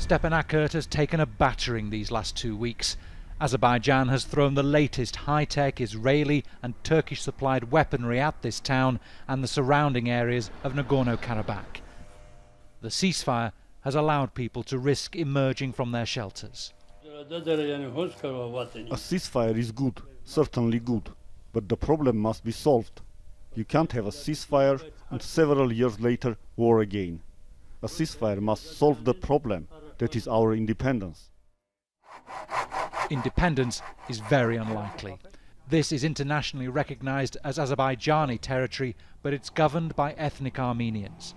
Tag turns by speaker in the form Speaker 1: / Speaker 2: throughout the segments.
Speaker 1: Stepanakert has taken a battering these last 2 weeks. Azerbaijan has thrown the latest high-tech Israeli and Turkish-supplied weaponry at this town and the surrounding areas of Nagorno-Karabakh. The ceasefire has allowed people to risk emerging from their shelters.
Speaker 2: A ceasefire is good, certainly good, but the problem must be solved. You can't have a ceasefire and several years later war again. A ceasefire must solve the problem, that is our independence.
Speaker 1: Independence is very unlikely. This is internationally recognized as Azerbaijani territory, but it's governed by ethnic Armenians.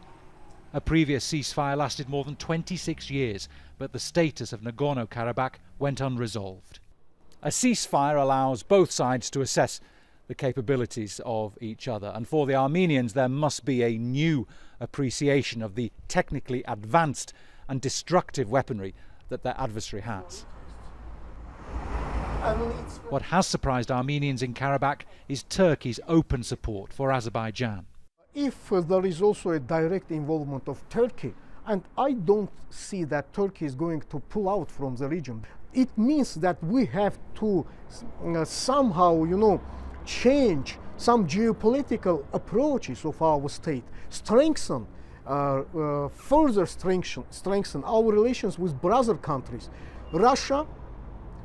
Speaker 1: A previous ceasefire lasted more than 26 years, but the status of Nagorno-Karabakh went unresolved. A ceasefire allows both sides to assess the capabilities of each other, and for the Armenians there must be a new appreciation of the technically advanced and destructive weaponry that their adversary has. What has surprised Armenians in Karabakh is Turkey's open support for Azerbaijan.
Speaker 3: If there is also a direct involvement of Turkey, and I don't see that Turkey is going to pull out from the region, it means that we have to somehow, change some geopolitical approaches of our state, further strengthen our relations with brother countries, Russia,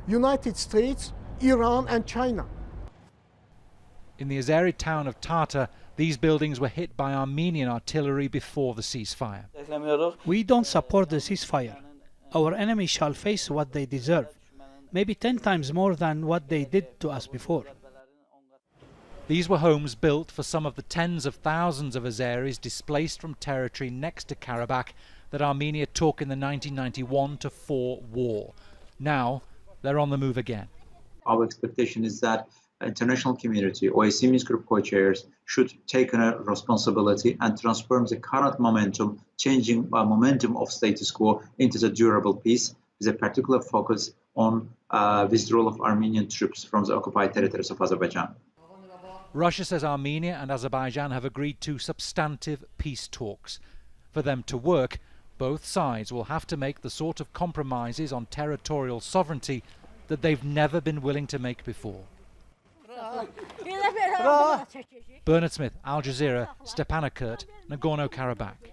Speaker 3: United States, Iran and China.
Speaker 1: In the Azeri town of Tarta, these buildings were hit by Armenian artillery before the ceasefire.
Speaker 4: We don't support the ceasefire. Our enemies shall face what they deserve, maybe 10 times more than what they did to us before.
Speaker 1: These were homes built for some of the tens of thousands of Azeris displaced from territory next to Karabakh that Armenia took in the 1991-4 war. Now they're on the move again.
Speaker 5: Our expectation is that international community, OSCE Minsk Group co-chairs, should take a responsibility and transform the current momentum, changing momentum of status quo into the durable peace, with a particular focus on withdrawal of Armenian troops from the occupied territories of Azerbaijan.
Speaker 1: Russia says Armenia and Azerbaijan have agreed to substantive peace talks. For them to work, both sides will have to make the sort of compromises on territorial sovereignty that they've never been willing to make before. Bernard Smith, Al Jazeera, Stepanakert, Nagorno-Karabakh.